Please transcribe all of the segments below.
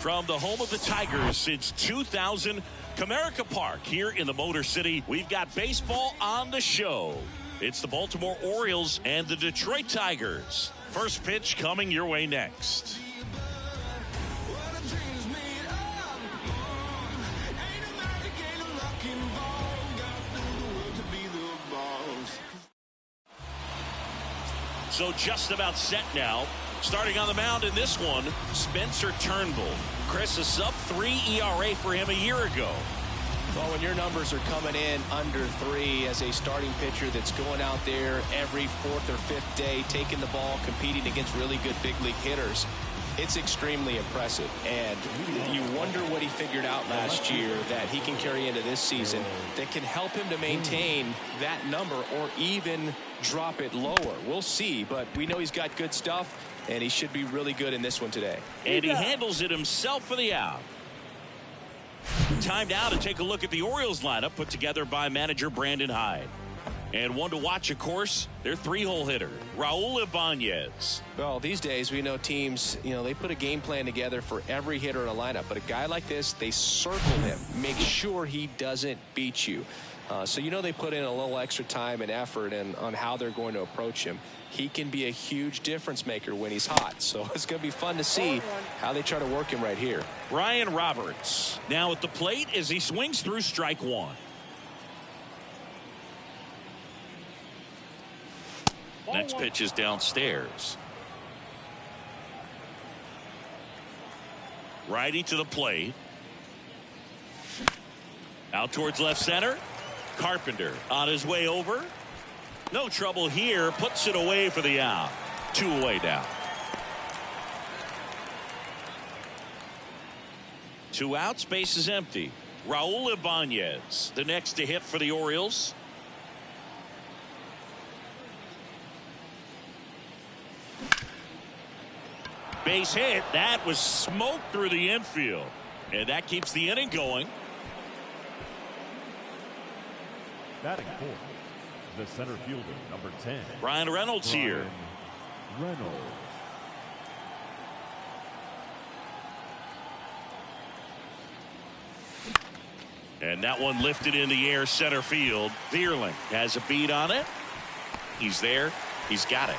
From the home of the Tigers since 2000, Comerica Park here in the Motor City, we've got baseball on the show. It's the Baltimore Orioles and the Detroit Tigers. First pitch coming your way next. So just about set now. Starting on the mound in this one, Spencer Turnbull. Chris, a sub-3 ERA for him a year ago. Well, when your numbers are coming in under 3 as a starting pitcher that's going out there every 4th or 5th day, taking the ball, competing against really good big league hitters, it's extremely impressive. And you wonder what he figured out last year that he can carry into this season that can help him to maintain that number or even drop it lower. We'll see, but we know he's got good stuff, and he should be really good in this one today. And he handles it himself for the out. Time now to take a look at the Orioles lineup put together by manager Brandon Hyde. And one to watch, of course, their 3-hole hitter, Raul Ibanez. Well, these days we know teams, they put a game plan together for every hitter in a lineup. But a guy like this, they circle him, make sure he doesn't beat you. So they put in a little extra time and effort on how they're going to approach him. He can be a huge difference maker when he's hot. So it's going to be fun to see how they try to work him right here. Ryan Roberts now at the plate as he swings through strike one. Next pitch is downstairs. Righty to the plate. Out towards left center. Carpenter on his way over. No trouble here. Puts it away for the out. 2 away now. 2 outs. Base is empty. Raul Ibanez, the next to hit for the Orioles. Base hit. That was smoked through the infield. And that keeps the inning going. Batting fourth, the center fielder, number 10. Ryan Reynolds here. Reynolds. And that one lifted in the air center field. Vierling has a beat on it. He's there. He's got it.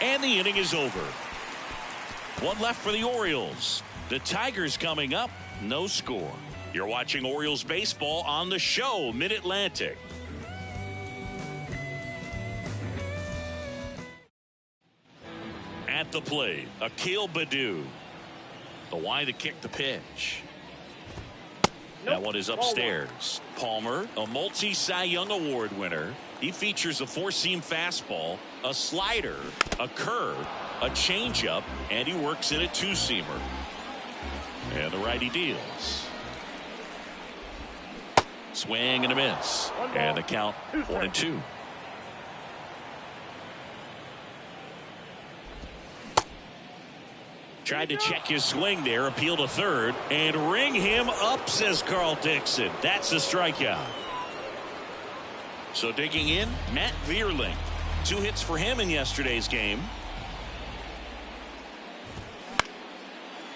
And the inning is over. 1 left for the Orioles. The Tigers coming up. No score. You're watching Orioles baseball on the show, Mid-Atlantic. At the plate, Akil Baddoo. The Y to kick the pitch. That one is upstairs. Palmer, a multi-Cy Young Award winner. He features a 4-seam fastball, a slider, a curve, a changeup, and he works in a 2-seamer. And the righty deals. Swing and a miss. And the count 1-2. Tried to check his swing there, appeal to third, and ring him up, says Carl Dixon. That's a strikeout. So digging in, Matt Vierling. 2 hits for him in yesterday's game.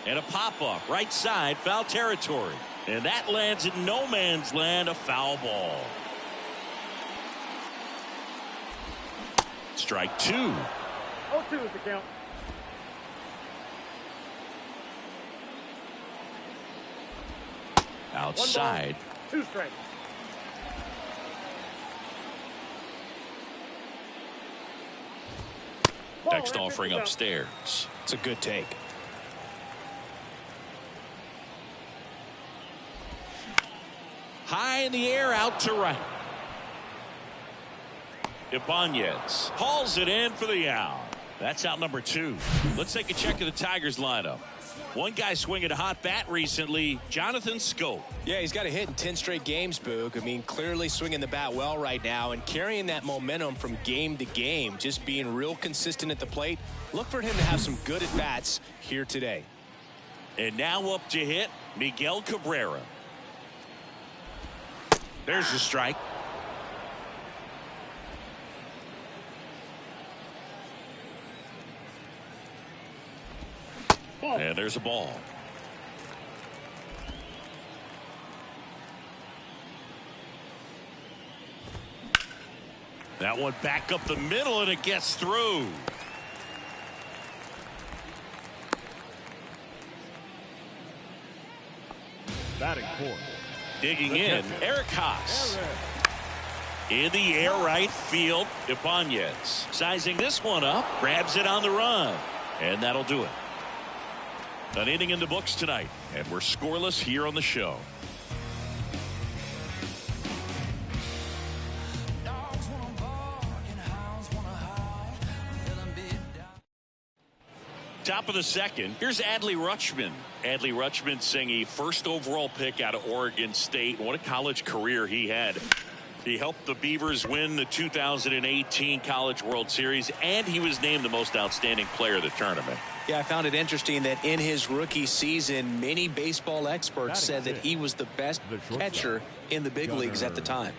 And a pop-up, right side, foul territory. And that lands in no man's land, a foul ball. Strike 2. 0-2 is the count. Outside. 2 strikes. Next offering upstairs. It's a good take. High in the air, out to right. Ibanez hauls it in for the out. That's out number 2. Let's take a check of the Tigers lineup. One guy swinging a hot bat recently, Jonathan Scope. Yeah, he's got a hit in 10 straight games, Boog. I mean, clearly swinging the bat well right now and carrying that momentum from game to game, just being real consistent at the plate. Look for him to have some good at-bats here today. And now up to hit, Miguel Cabrera. There's the strike. And there's a ball. That one back up the middle, and it gets through. Batting fourth. Digging in, Eric Haas. In the air right field, Ibanez sizing this one up, grabs it on the run, and that'll do it. An inning in the books tonight, and we're scoreless here on the show. Top of the second, here's Adley Rutschman. Adley Rutschman seeing a first overall pick out of Oregon State. What a college career he had. He helped the Beavers win the 2018 College World Series, and he was named the most outstanding player of the tournament. Yeah, I found it interesting that in his rookie season, many baseball experts said that he was the best catcher in the big leagues at the time.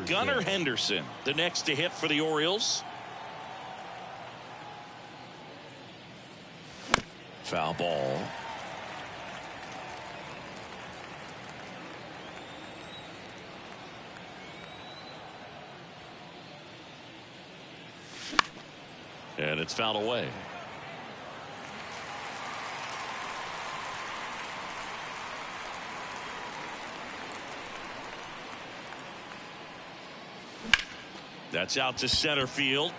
Gunnar Henderson, the next to hit for the Orioles. Foul ball. And it's fouled away. That's out to center field.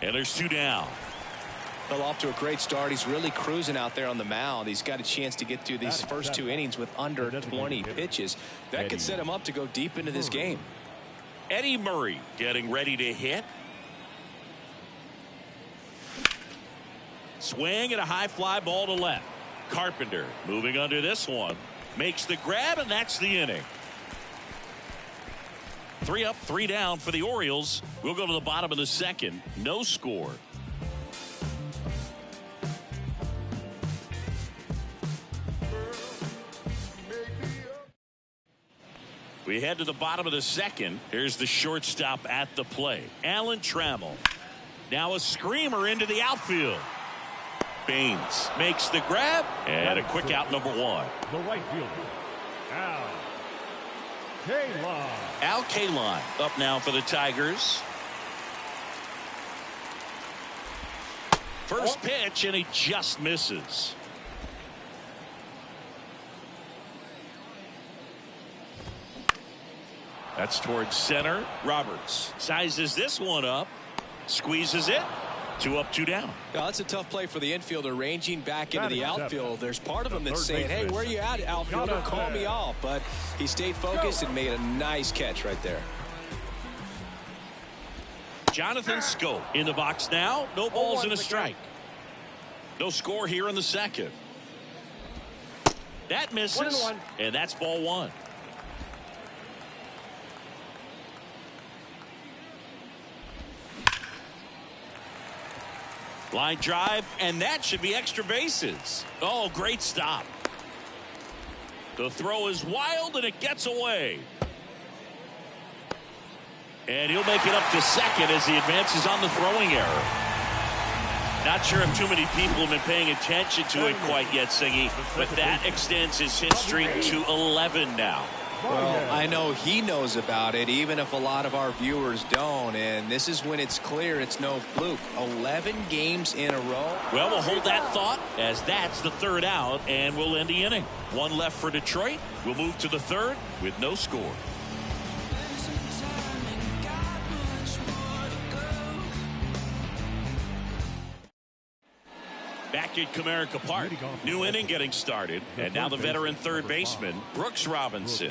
And there's two down. Well, off to a great start. He's really cruising out there on the mound. He's got a chance to get through these first two innings with under 20 pitches. That could set him up to go deep into this game. Eddie Murray getting ready to hit. Swing and a high fly ball to left. Carpenter moving under this one. Makes the grab, and that's the inning. 3 up, 3 down for the Orioles. We'll go to the bottom of the second. No score. We head to the bottom of the second. Here's the shortstop at the plate. Alan Trammell. Now a screamer into the outfield. Baines makes the grab, and a quick out, number one. The right fielder, Al Kaline up now for the Tigers. First pitch, and he just misses. That's towards center. Roberts sizes this one up, squeezes it. 2 up, 2 down. Yeah, that's a tough play for the infielder, ranging back into the outfield. There's part of him that's saying, hey, where you at, outfielder? Call me off. But he stayed focused and made a nice catch right there. Jonathan Scope in the box now. No balls and a strike. No score here in the second. That misses, and that's ball one. Line drive, and that should be extra bases. Oh, great stop. The throw is wild, and it gets away. And he'll make it up to second as he advances on the throwing error. Not sure if too many people have been paying attention to it quite yet, Singy, but that extends his hit streak to 11 now. Well, I know he knows about it, even if a lot of our viewers don't. And this is when it's clear it's no fluke. 11 games in a row. Well, we'll hold that thought as that's the third out, and we'll end the inning. One left for Detroit. We'll move to the third with no score. Back at Comerica Park. New inning getting started. And now the veteran third baseman, Brooks Robinson.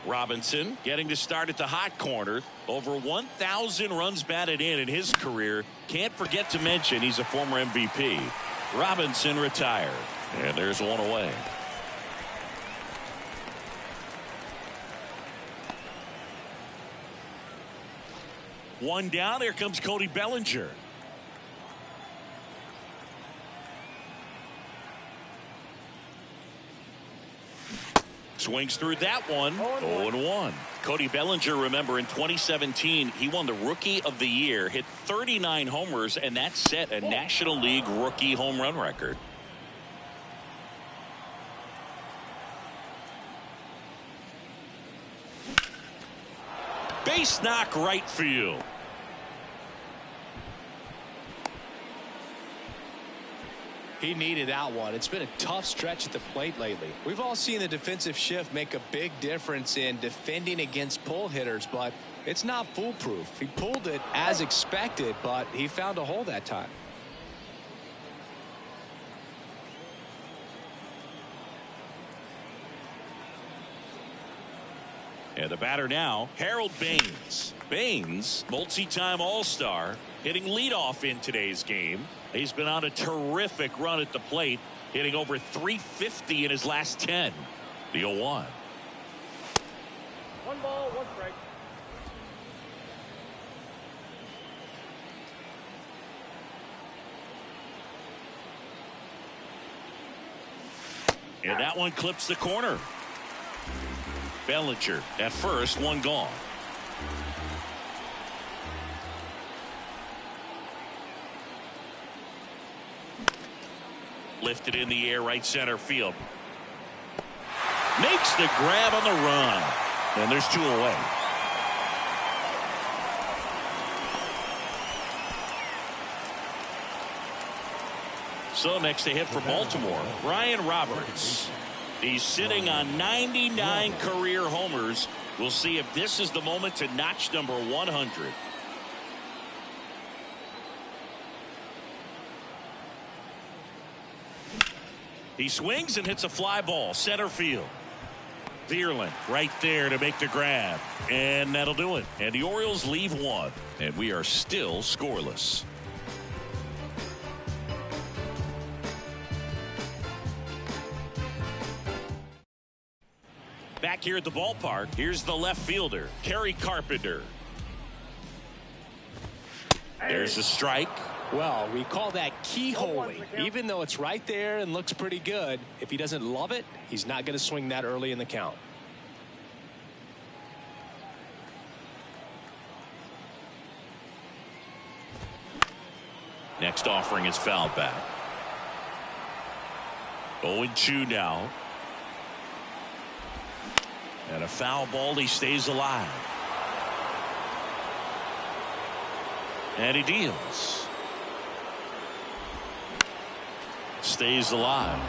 Robinson getting to start at the hot corner. Over 1,000 runs batted in his career. Can't forget to mention he's a former MVP. Robinson retired. And there's one away. One down. Here comes Cody Bellinger. Swings through that one. 0-1. Cody Bellinger, remember, in 2017, he won the Rookie of the Year, hit 39 homers, and that set a National League rookie home run record. Nice knock right field. He needed that one. It's been a tough stretch at the plate lately. We've all seen the defensive shift make a big difference in defending against pull hitters, but it's not foolproof. He pulled it as expected, but he found a hole that time. And the batter now, Harold Baines. Baines, multi-time All-Star, hitting leadoff in today's game. He's been on a terrific run at the plate, hitting over .350 in his last 10. The 0-1. 1 ball, 1 strike. And that one clips the corner. Bellinger at first, 1 gone. Lifted in the air, right center field. Makes the grab on the run. And there's 2 away. So next to hit for Baltimore, Ryan Roberts. He's sitting on 99 career homers. We'll see if this is the moment to notch number 100. He swings and hits a fly ball, center field. Vierland right there to make the grab. And that'll do it. And the Orioles leave 1. And we are still scoreless. Back here at the ballpark, here's the left fielder, Kerry Carpenter. There's a strike. Well, we call that keyholing. Even though it's right there and looks pretty good, if he doesn't love it, he's not going to swing that early in the count. Next offering is fouled back. 0-2 now. And a foul ball, he stays alive. And he deals. Stays alive.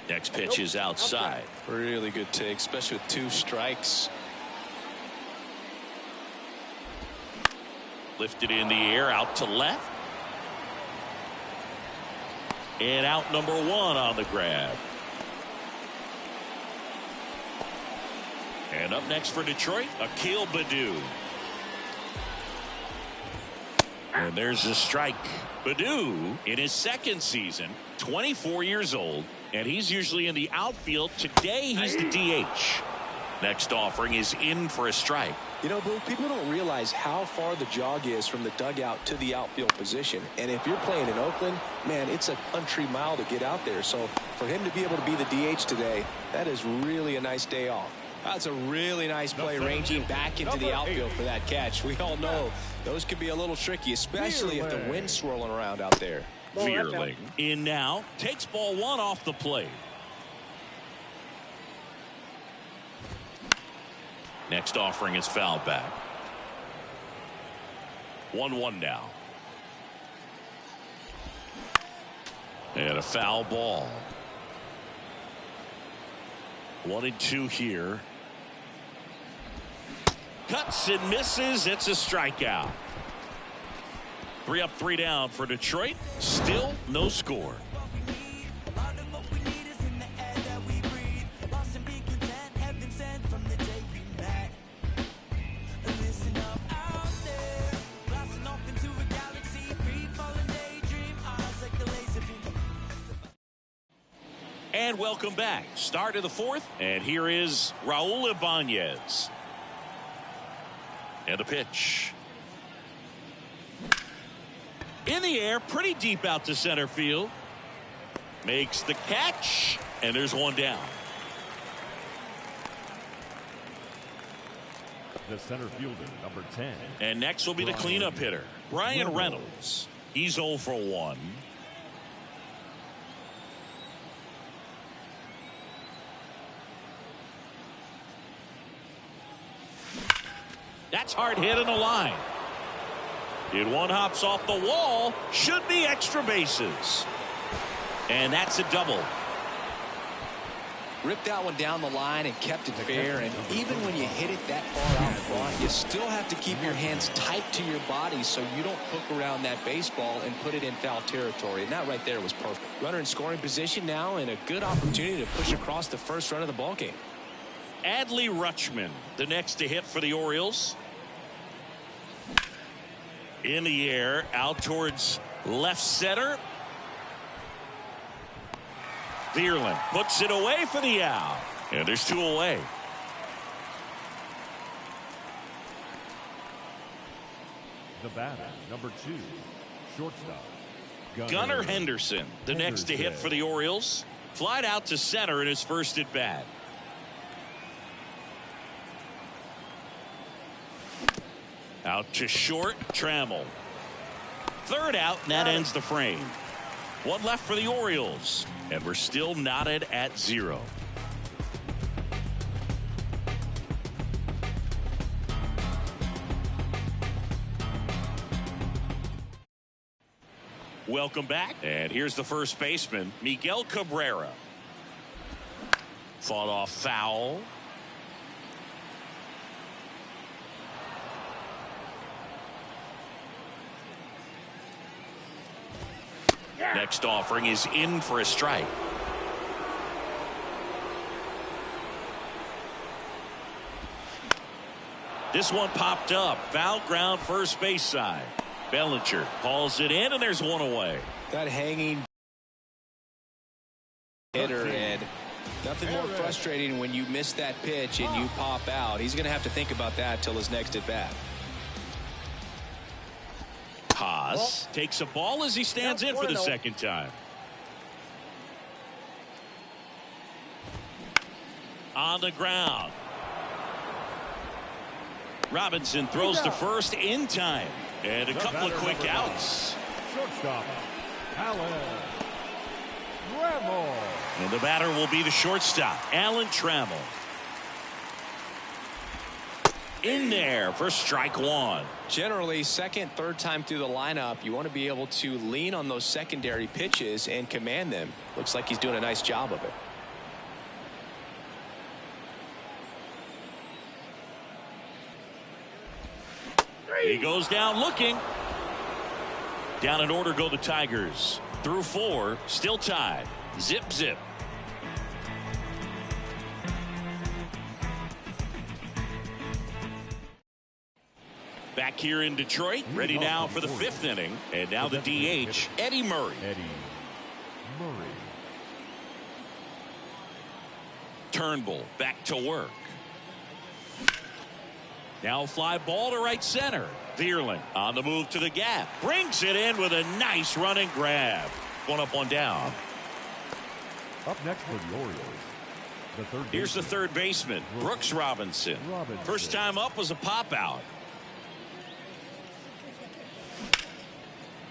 Next pitch is outside. Really good take, especially with 2 strikes. Lifted in the air, out to left. And out number 1 on the grab. And up next for Detroit, Akil Baddoo. And there's a strike. Baddoo in his 2nd season, 24 years old, and he's usually in the outfield. Today he's the DH. Next offering is in for a strike. You know, Blue, people don't realize how far the jog is from the dugout to the outfield position. And if you're playing in Oakland, man, it's a country mile to get out there. So for him to be able to be the DH today, that is really a nice day off. That's a really nice play, ranging back into the outfield for that catch. We all know those could be a little tricky, especially if the wind's swirling around out there. Vierling in now, takes ball 1 off the plate. Next offering is fouled back. 1-1 now. And a foul ball. 1-2 here. Cuts and misses. It's a strikeout. 3 up, 3 down for Detroit. Still no score. And welcome back. Start of the 4th. And here is Raul Ibanez. And the pitch. In the air, pretty deep out to center field. Makes the catch. And there's 1 down. The center fielder, number 10. And next will be the cleanup hitter, Brian Reynolds. He's 0 for 1. That's hard hit in the line. And one hops off the wall. Should be extra bases. And that's a double. Ripped that one down the line and kept it fair. And even when you hit it that far out front, you still have to keep your hands tight to your body so you don't hook around that baseball and put it in foul territory. And that right there was perfect. Runner in scoring position now and a good opportunity to push across the first run of the ball game. Adley Rutschman, the next to hit for the Orioles. In the air, out towards left center. Vierland puts it away for the out. And there's two away. The batter, number 2, shortstop. Gunnar Henderson, the next to hit for the Orioles. Flied out to center in his first at bat. Out to short, Trammell. Third out, and that ends the frame. One left for the Orioles, and we're still knotted at 0. Welcome back, and here's the first baseman, Miguel Cabrera. Fought off foul. Next offering is in for a strike. This one popped up. Foul ground first base side. Bellinger hauls it in, and there's one away. That hanging hitter, and nothing more frustrating when you miss that pitch and you pop out. He's going to have to think about that till his next at bat. Haas takes a ball as he stands in for the second time. On the ground. Robinson throws to first in time. And a couple of quick outs. Shortstop, Alan Trammell. And the batter will be the shortstop, Alan Trammell. In there for strike one. Generally, second, third time through the lineup, you want to be able to lean on those secondary pitches and command them. Looks like he's doing a nice job of it. He goes down looking. Down in order go the Tigers. Through 4, still tied. Zip, zip. Back here in Detroit, ready now for the 5th inning. And now the DH, Eddie Murray. Turnbull back to work. Now fly ball to right center. Vierland on the move to the gap. Brings it in with a nice running grab. One up, one down. Up next for the Orioles. Here's the third baseman, Brooks Robinson. First time up was a pop out.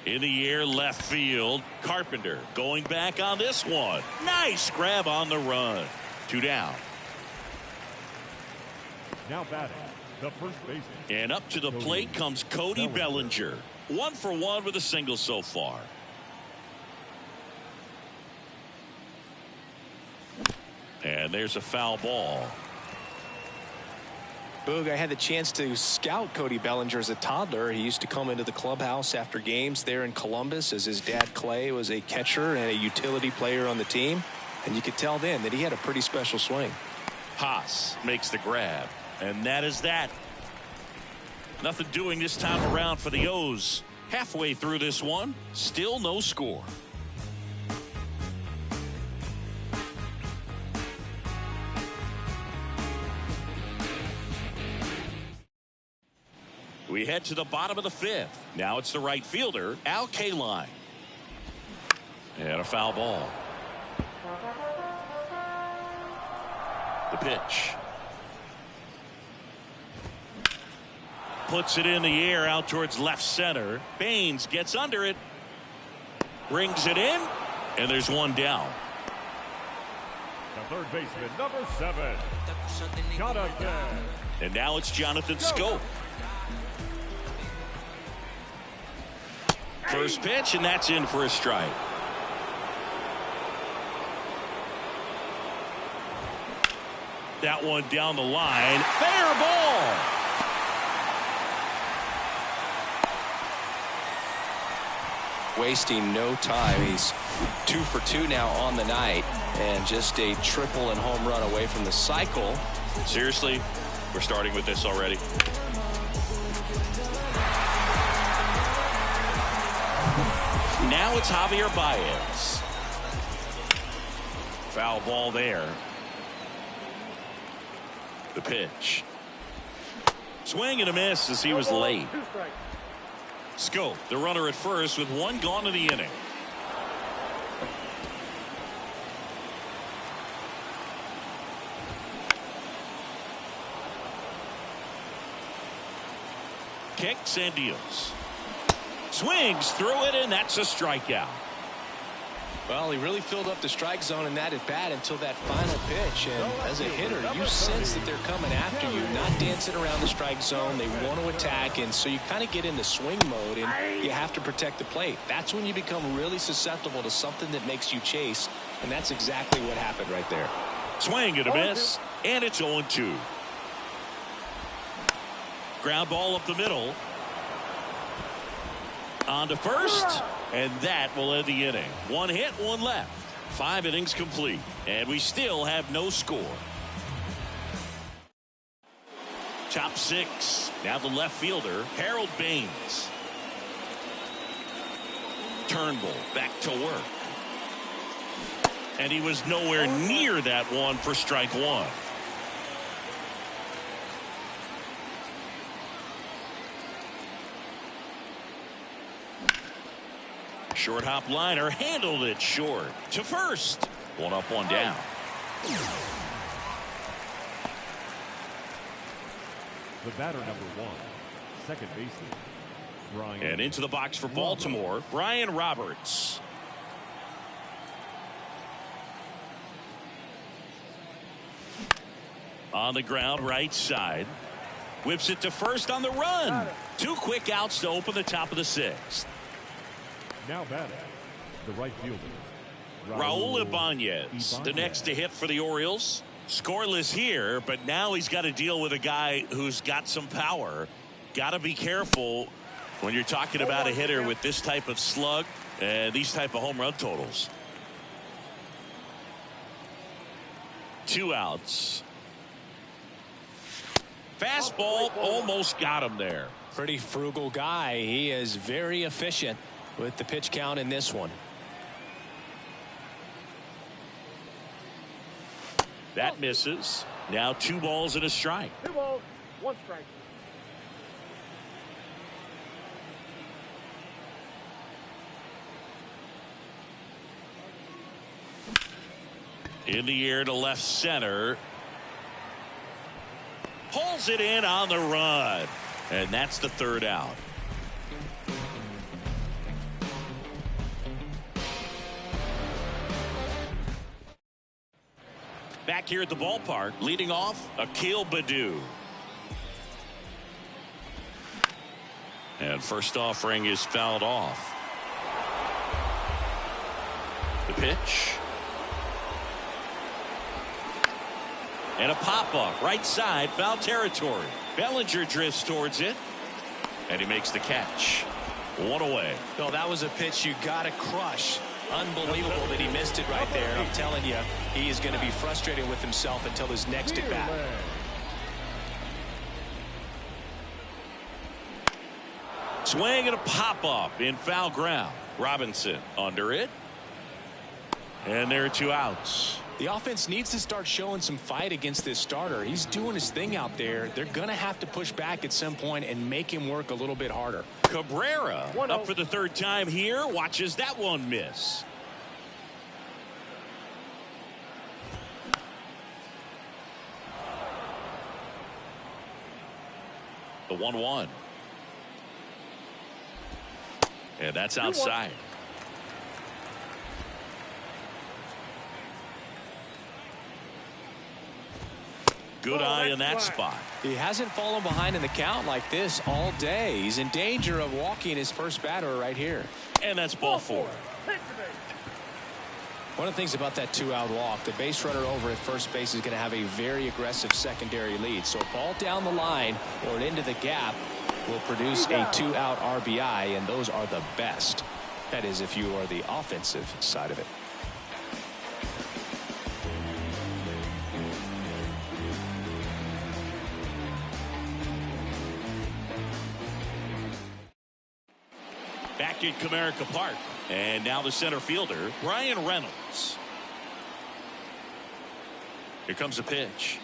In the air left field. Carpenter going back on this one. Nice grab on the run. 2 down. Now batting, the first baseman. And up to the plate comes Cody Bellinger. 1 for 1 with a single so far. And there's a foul ball. Boog, I had the chance to scout Cody Bellinger as a toddler. He used to come into the clubhouse after games there in Columbus, as his dad Clay was a catcher and a utility player on the team. And you could tell then that he had a pretty special swing. Haas makes the grab. And that is that. Nothing doing this time around for the O's. Halfway through this one, still no score. We head to the bottom of the 5th. Now it's the right fielder, Al Kaline. And a foul ball. The pitch. Puts it in the air out towards left center. Baines gets under it. Brings it in. And there's one down. third baseman, number 7, Jonathan. And now it's Jonathan Scope. First pitch, and that's in for a strike. That one down the line. Fair ball. Wasting no time. He's 2 for 2 now on the night, and just a triple and home run away from the cycle. Seriously, we're starting with this already. Now it's Javier Baez. Foul ball there. The pitch. Swing and a miss as he was late. Scope, the runner at first with one gone in the inning. Kicks and deals. Swings through it, and that's a strikeout. Well, he really filled up the strike zone in that at bat until that final pitch. And as a hitter, you sense that they're coming after you, not dancing around the strike zone. They want to attack, and so you kind of get into swing mode, and you have to protect the plate. That's when you become really susceptible to something that makes you chase, and that's exactly what happened right there. Swing and a miss, and it's 0-2. Ground ball up the middle. On to first, and that will end the inning. One hit, one left. 5 innings complete, and we still have no score. Top 6. Now the left fielder, Harold Baines. Turnbull back to work. And he was nowhere near that one for strike 1. Short hop liner, handled it short to first. One up, one down. The batter, number 1, second baseman, Brian. And into the box for Baltimore, Brian Roberts. On the ground, right side. Whips it to first on the run. 2 quick outs to open the top of the 6th. Now batting, the right fielder, Raul Ibanez, the next to hit for the Orioles. Scoreless here, but now he's got to deal with a guy who's got some power. Got to be careful when you're talking about a hitter with this type of slug and these type of home run totals. 2 outs. Fastball almost got him there. Pretty frugal guy. He is very efficient with the pitch count in this one. That misses. Now 2 balls and a strike. 2 balls, 1 strike. In the air to left center. Pulls it in on the run. And that's the 3rd out. Back here at the ballpark, leading off, Akil Baddoo. And first offering is fouled off. The pitch. And a pop-up, right side, foul territory. Bellinger drifts towards it, and he makes the catch. 1 away. No, that was a pitch you got to crush. Unbelievable that he missed it right there. I'm telling you, he is going to be frustrated with himself until his next at bat. Swing and a pop-up in foul ground. Robinson under it. And there are 2 outs. The offense needs to start showing some fight against this starter. He's doing his thing out there. They're going to have to push back at some point and make him work a little bit harder. Cabrera up for the 3rd time here. Watches that one miss. The 1-1. And that's outside. Good eye in that spot. He hasn't fallen behind in the count like this all day. He's in danger of walking his first batter right here. And that's ball 4. One of the things about that 2-out walk, the base runner over at first base is going to have a very aggressive secondary lead. So a ball down the line or into the gap will produce a 2-out RBI, and those are the best. That is, if you are the offensive side of it. Back in Comerica Park. And now the center fielder, Brian Reynolds. Here comes a pitch.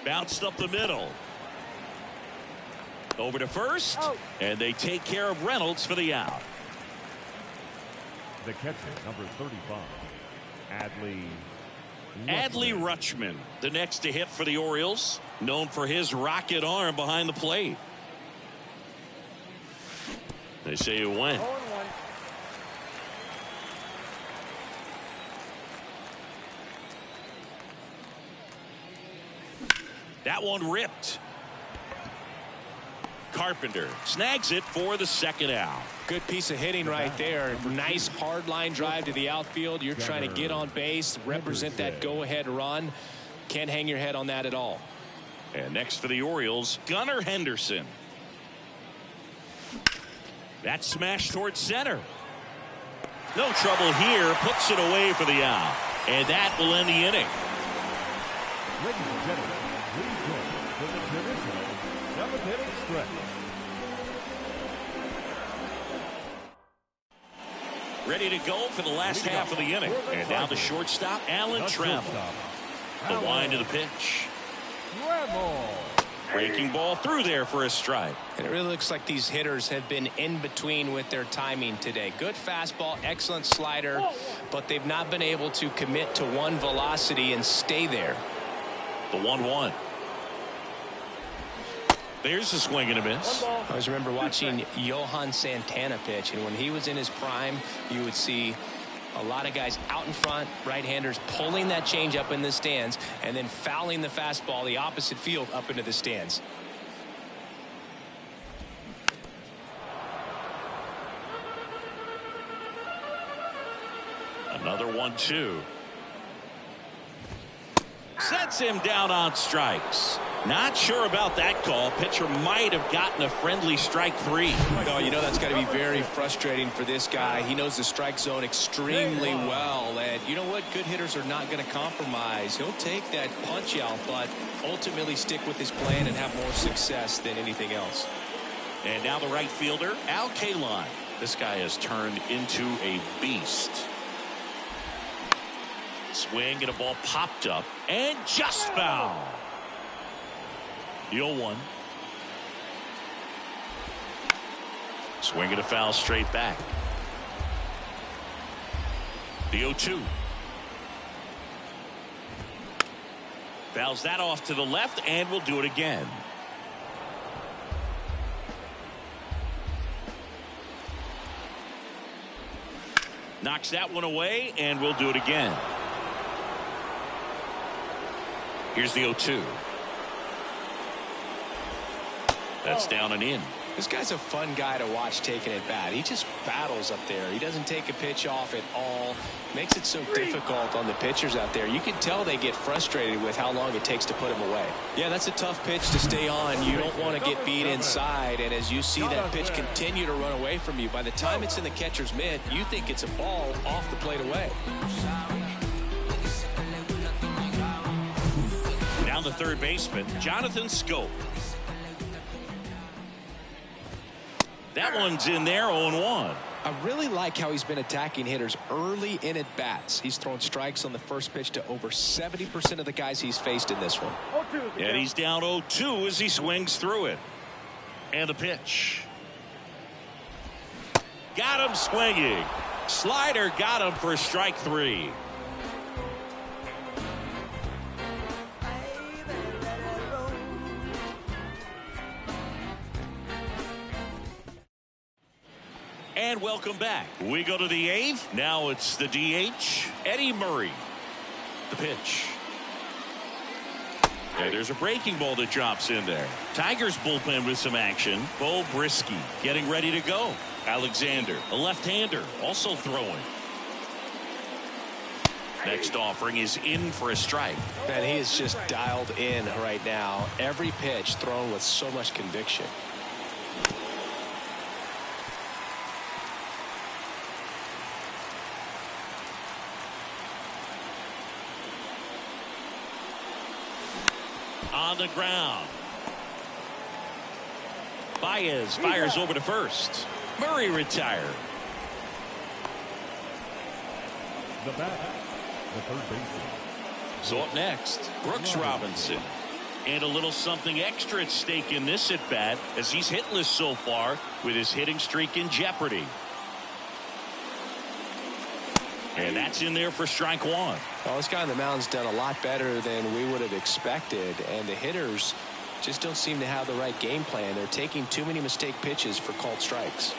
Bounced up the middle. Over to first. And they take care of Reynolds for the out. The catcher, number 35, Adley Rutschman, the next to hit for the Orioles, known for his rocket arm behind the plate. They say it went. That one ripped. Carpenter snags it for the second out. Good piece of hitting right there. Nice hard line drive to the outfield. You're trying to get on base, represent that go-ahead run. Can't hang your head on that at all. And next for the Orioles, Gunnar Henderson. That smash towards center. No trouble here. Puts it away for the out. And that will end the inning. Ladies and gentlemen, please join for the traditional 7th inning stretch. Ready to go for the last half of the inning. And now the shortstop, Alan Trammell. The wind of the pitch. Breaking ball through there for a strike. And it really looks like these hitters have been in between with their timing today. Good fastball, excellent slider, but they've not been able to commit to one velocity and stay there. The 1-1. There's a swing and a miss. I always remember watching Johan Santana pitch, and when he was in his prime, you would see a lot of guys out in front, right-handers pulling that change up in the stands and then fouling the fastball the opposite field up into the stands. Another 1-2. Sets him down on strikes. Not sure about that call. Pitcher might have gotten a friendly strike 3. No, you know that's got to be very frustrating for this guy. He knows the strike zone extremely well, and you know what? Good hitters are not going to compromise. He'll take that punch out, but ultimately stick with his plan and have more success than anything else. And now the right fielder, Al Kaline. This guy has turned into a beast. Swing and a ball popped up and just foul. The 0-1. Swing and a foul straight back. The 0-2. Fouls that off to the left and will do it again. Knocks that one away and we'll do it again. Here's the 0-2. That's down and in. This guy's a fun guy to watch taking at bat. He just battles up there. He doesn't take a pitch off at all. Makes it so difficult on the pitchers out there. You can tell they get frustrated with how long it takes to put him away. Yeah, that's a tough pitch to stay on. You don't want to get beat inside. And as you see that pitch continue to run away from you, by the time it's in the catcher's mitt, you think it's a ball off the plate away. Down the third baseman, Jonathan Scope. That one's in there, 0-1. I really like how he's been attacking hitters early in at bats. He's thrown strikes on the first pitch to over 70% of the guys he's faced in this one. And he's down 0-2 as he swings through it. And the pitch. Got him swinging. Slider got him for strike 3. And welcome back. We go to the 8th. Now it's the DH, Eddie Murray. The pitch. And there's a breaking ball that drops in there. Tigers bullpen with some action. Bo Brisky getting ready to go. Alexander, a left-hander, also throwing. Next offering is in for a strike. Man, he is just dialed in right now. Every pitch thrown with so much conviction. On the ground. Baez fires over to first. Murray retired. The bat, the third baseman. So up next, Brooks Robinson. And a little something extra at stake in this at bat as he's hitless so far with his hitting streak in jeopardy. And that's in there for strike one. Well, this guy on the mound's done a lot better than we would have expected, and the hitters just don't seem to have the right game plan. They're taking too many mistake pitches for called strikes.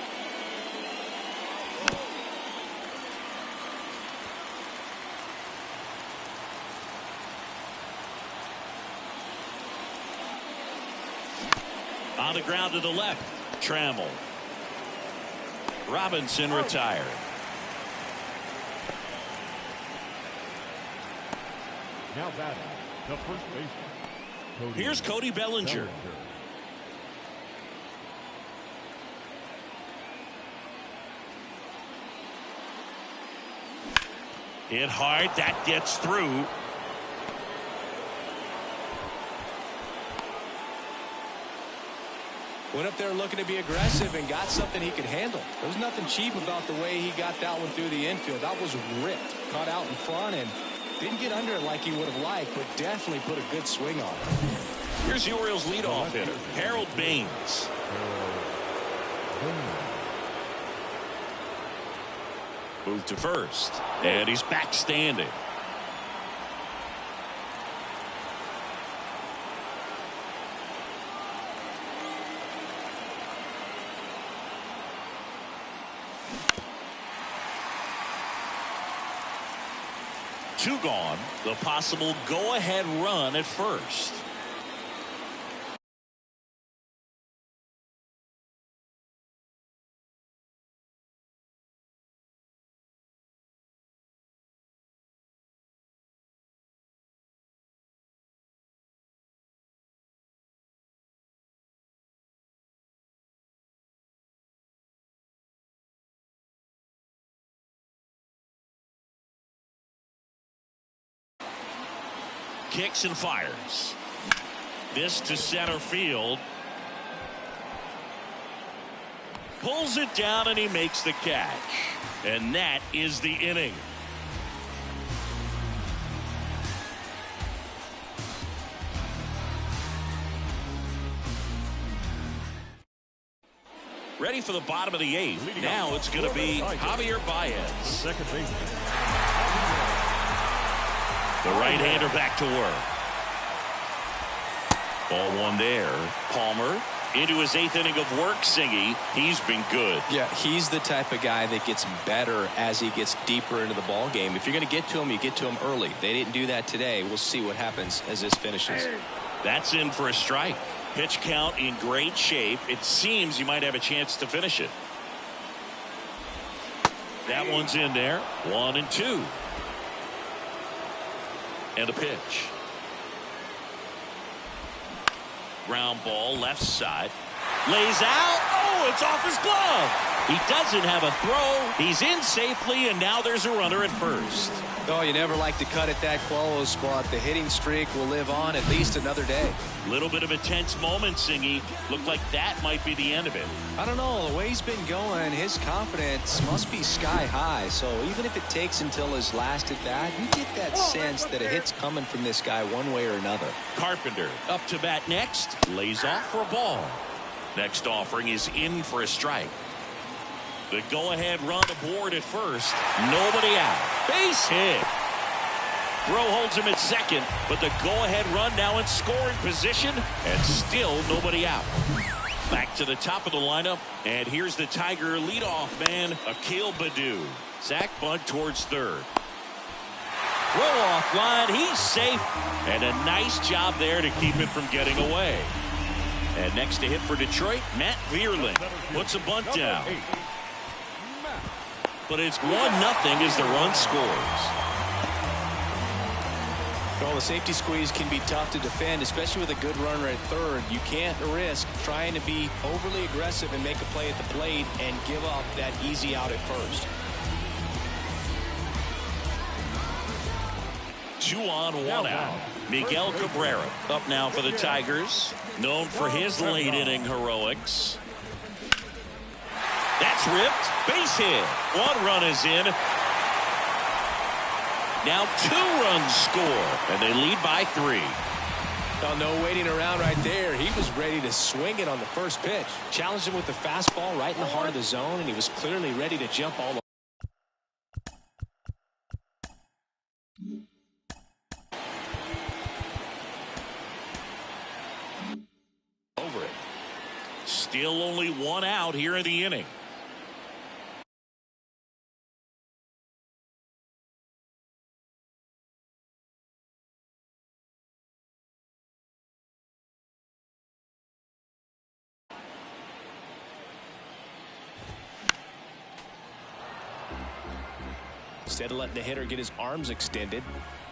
On the ground to the left, Trammell. Robinson retired. Now batting, the first baseman. Here's Cody Bellinger. Hit hard, that gets through. Went up there looking to be aggressive and got something he could handle. There was nothing cheap about the way he got that one through the infield. That was ripped, caught out in front, and didn't get under it like he would have liked, but definitely put a good swing on it. Here's the Orioles leadoff hitter, Harold Baines. Moved to first, and he's back standing. Two gone. The possible go-ahead run at first. Kicks and fires. This to center field. Pulls it down and he makes the catch. And that is the inning. Ready for the bottom of the eighth. Now it's going to be Javier Baez. Second baseman. The right-hander back to work. Ball one there. Palmer into his eighth inning of work. Singy, he's been good. Yeah, he's the type of guy that gets better as he gets deeper into the ball game. If you're going to get to him, you get to him early. They didn't do that today. We'll see what happens as this finishes. That's in for a strike. Pitch count in great shape. It seems you might have a chance to finish it. That one's in there. 1-2. And a pitch. Ground ball left side. Lays out. Oh, it's off his glove. He doesn't have a throw. He's in safely, and now there's a runner at first. Oh, you never like to cut it that close, but the hitting streak will live on at least another day. Little bit of a tense moment, Singy. Looked like that might be the end of it. I don't know. The way he's been going, his confidence must be sky high. So even if it takes until his last at bat, you get that sense that a hit's coming from this guy one way or another. Carpenter up to bat next. Lays off for a ball. Next offering is in for a strike. The go-ahead run aboard at first. Nobody out. Base hit. Throw holds him at second, but the go-ahead run now in scoring position, and still nobody out. Back to the top of the lineup, and here's the Tiger leadoff man, Akil Baddoo. Zach bunt towards third. Throw off line. He's safe. And a nice job there to keep it from getting away. And next to hit for Detroit, Matt Vierling puts a bunt down. But it's 1-0 as the run scores. Well, the safety squeeze can be tough to defend, especially with a good runner at third. You can't risk trying to be overly aggressive and make a play at the plate and give up that easy out at first. 2 on, 1 out. Miguel Cabrera up now for the Tigers, known for his late inning heroics. That's ripped. Base hit. 1 run is in. Now 2 runs score, and they lead by 3. Well, no waiting around right there. He was ready to swing it on the first pitch. Challenged him with the fastball right in the heart of the zone, and he was clearly ready to jump all over it. Still only 1 out here in the inning. Instead of letting the hitter get his arms extended,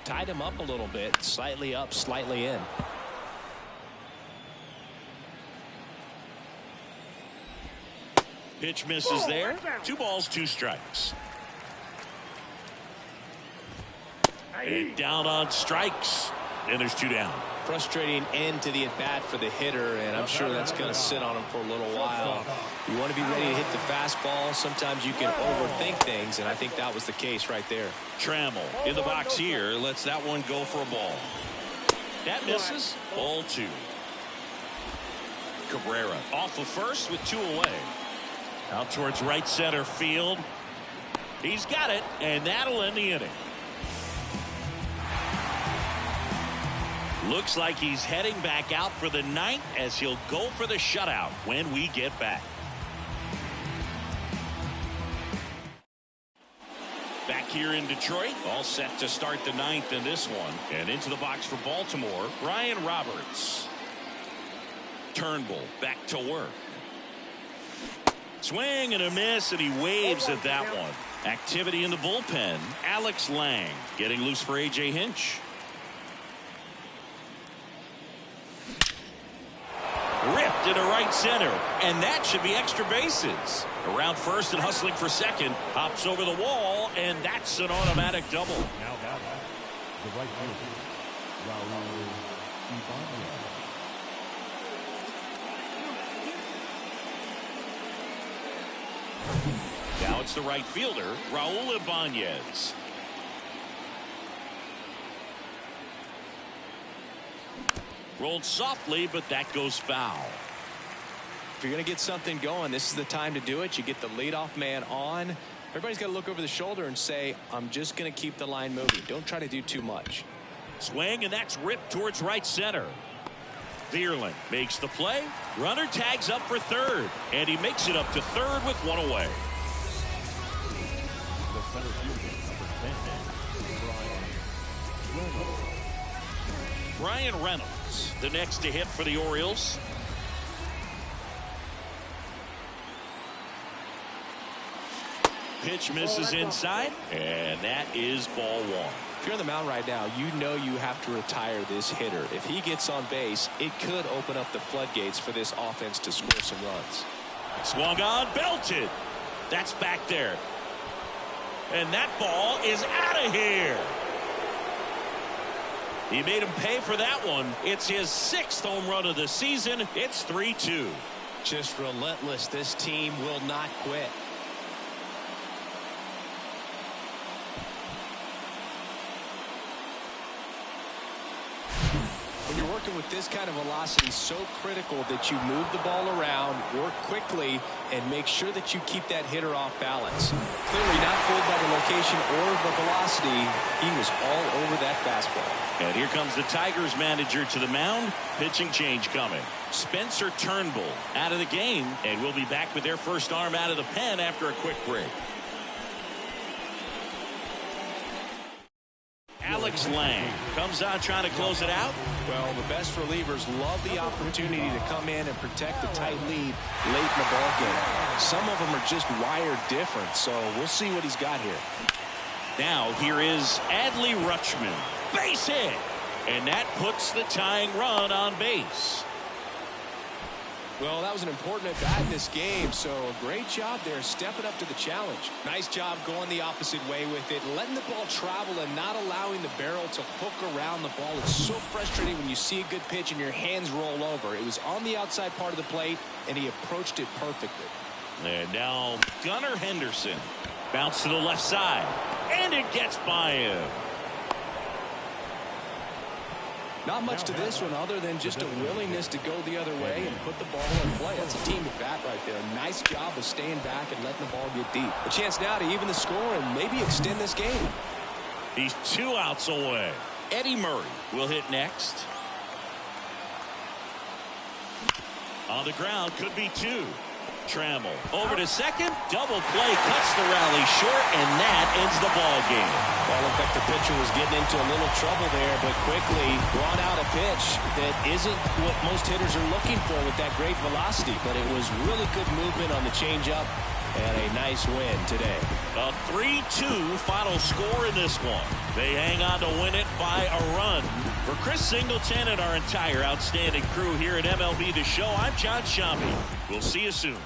tied him up a little bit, slightly up, slightly in. Pitch misses there. 2 balls, 2 strikes. And down on strikes. And there's 2 down. Frustrating end to the at-bat for the hitter, and I'm sure that's going to sit on him for a little while. You want to be ready to hit the fastball. Sometimes you can overthink things, and I think that was the case right there. Trammell in the box here. Lets that one go for a ball. That misses. Ball 2. Cabrera off of first with 2 away. Out towards right center field. He's got it, and that'll end the inning. Looks like he's heading back out for the 9th as he'll go for the shutout when we get back. Back here in Detroit, all set to start the 9th in this one. And into the box for Baltimore, Ryan Roberts. Turnbull back to work. Swing and a miss, and he waves at that one. Activity in the bullpen. Alex Lang getting loose for A.J. Hinch. Ripped into right center, and that should be extra bases. Around first and hustling for second, hops over the wall, and that's an automatic double. Now batting, the right fielder, Raul Ibanez. Now it's the right fielder, Raul Ibanez. Rolled softly, but that goes foul. If you're going to get something going, this is the time to do it. You get the leadoff man on. Everybody's got to look over the shoulder and say, I'm just going to keep the line moving. Don't try to do too much. Swing, and that's ripped towards right center. Vierling makes the play. Runner tags up for third, and he makes it up to third with 1 away. The center fielder, number 10, Brian Reynolds, the next to hit for the Orioles. Pitch misses inside, and that is ball 1. If you're on the mound right now, you know you have to retire this hitter. If he gets on base, it could open up the floodgates for this offense to score some runs. Swung on, belted. That's back there. And that ball is out of here. He made him pay for that one. It's his 6th home run of the season. It's 3-2. Just relentless. This team will not quit. When you're working with this kind of velocity, so critical that you move the ball around, work quickly, and make sure that you keep that hitter off balance. Clearly not fooled by the location or the velocity. He was all over that fastball. And here comes the Tigers manager to the mound. Pitching change coming. Spencer Turnbull out of the game, and we'll be back with their first arm out of the pen after a quick break. Alex Lang comes out trying to close it out. Well, the best relievers love the opportunity to come in and protect a tight lead late in the ball game. Some of them are just wired different, so we'll see what he's got here. Now here is Adley Rutschman. Base hit. And that puts the tying run on base. Well, that was an important at bat in this game, so a great job there stepping up to the challenge. Nice job going the opposite way with it, letting the ball travel and not allowing the barrel to hook around the ball. It's so frustrating when you see a good pitch and your hands roll over. It was on the outside part of the plate, and he approached it perfectly. And now Gunnar Henderson. Bounce to the left side, and it gets by him. Not much to this one other than just a willingness to go the other way and put the ball in play. That's a team at bat right there. Nice job of staying back and letting the ball get deep. A chance now to even the score and maybe extend this game. He's 2 outs away. Eddie Murray will hit next. On the ground, could be 2. Trammell over to second. Double play cuts the rally short, and that ends the ball game. Well, in fact, the pitcher was getting into a little trouble there, but quickly brought out a pitch that isn't what most hitters are looking for with that great velocity. But it was really good movement on the changeup and a nice win today. A 3-2 final score in this one. They hang on to win it by a run. For Chris Singleton and our entire outstanding crew here at MLB The Show, I'm John Shambi. We'll see you soon.